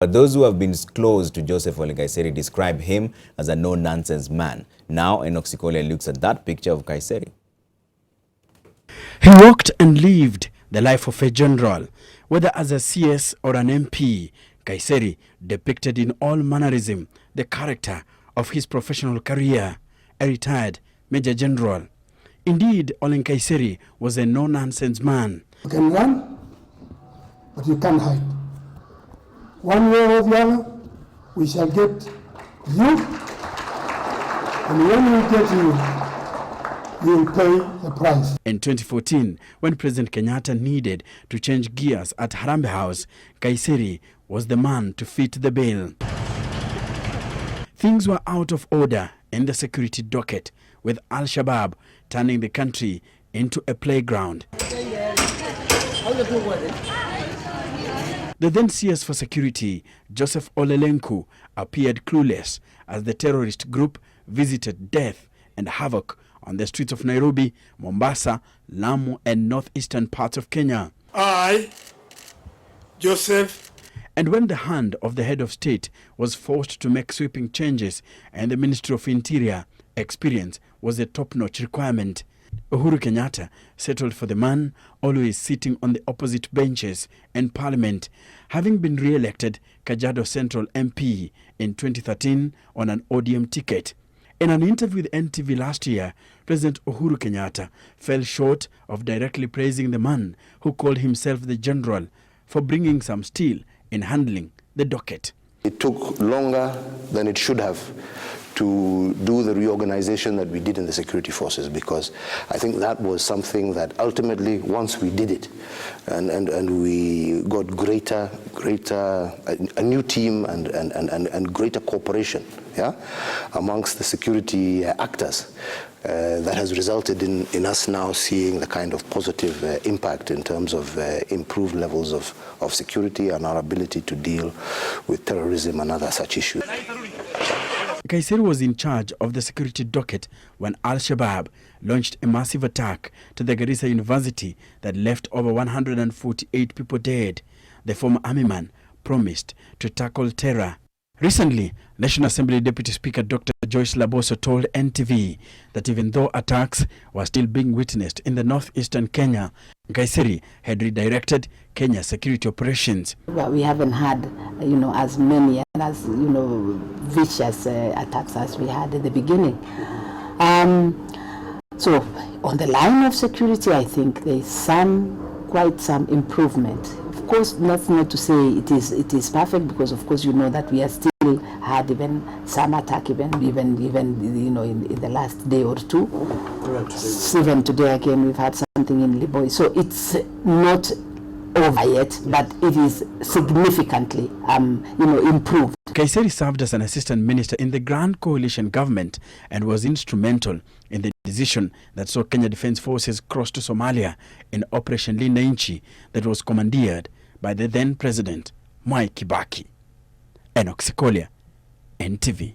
But those who have been close to Joseph Ole Nkaissery describe him as a no-nonsense man. Now, Enock Sikolia looks at that picture of Nkaissery. He walked and lived the life of a general, whether as a CS or an MP. Nkaissery depicted in all mannerism the character of his professional career, a retired Major General. Indeed, Ole Nkaissery was a no-nonsense man. You can run, but you can't hide. One way or the other, we shall get you, and when we get you, you will pay the price. In 2014, when President Kenyatta needed to change gears at Harambee House, Nkaissery was the man to fit the bill. Things were out of order in the security docket, with Al-Shabaab turning the country into a playground. The then CS for Security, Joseph Ole Nkaissery, appeared clueless as the terrorist group visited death and havoc on the streets of Nairobi, Mombasa, Lamu, and northeastern parts of Kenya. I, Joseph. And when the hand of the head of state was forced to make sweeping changes and the Ministry of Interior, experience was a top-notch requirement. Uhuru Kenyatta settled for the man always sitting on the opposite benches in Parliament, having been re-elected Kajiado Central MP in 2013 on an ODM ticket. In an interview with NTV last year, President Uhuru Kenyatta fell short of directly praising the man who called himself the general for bringing some steel in handling the docket. It took longer than it should have to do the reorganization that we did in the security forces, because I think that was something that ultimately, once we did it and we got a new team and greater cooperation, yeah, amongst the security actors, that has resulted in us now seeing the kind of positive impact in terms of improved levels of security and our ability to deal with terrorism and other such issues. Nkaissery was in charge of the security docket when Al-Shabaab launched a massive attack to the Garissa University that left over 148 people dead. The former army man promised to tackle terror. Recently, National Assembly Deputy Speaker Dr. Joyce Laboso told NTV that even though attacks were still being witnessed in the northeastern Kenya, Nkaissery had redirected Kenya's security operations. Well, we haven't had, as many and as, vicious attacks as we had at the beginning. So on the line of security, I think there is quite some improvement. Of course, that's not to say it is perfect, because of course that we are still had even some attack even in the last day or two. Correct. Even today again we've had something in Liboi. So it's not over yet, but it is significantly improved. Nkaissery served as an assistant minister in the Grand Coalition government and was instrumental in the decision that saw Kenya Defence Forces cross to Somalia in Operation Linda Nchi that was commandeered by the then President Mwai Kibaki. Enock Sikolia, NTV.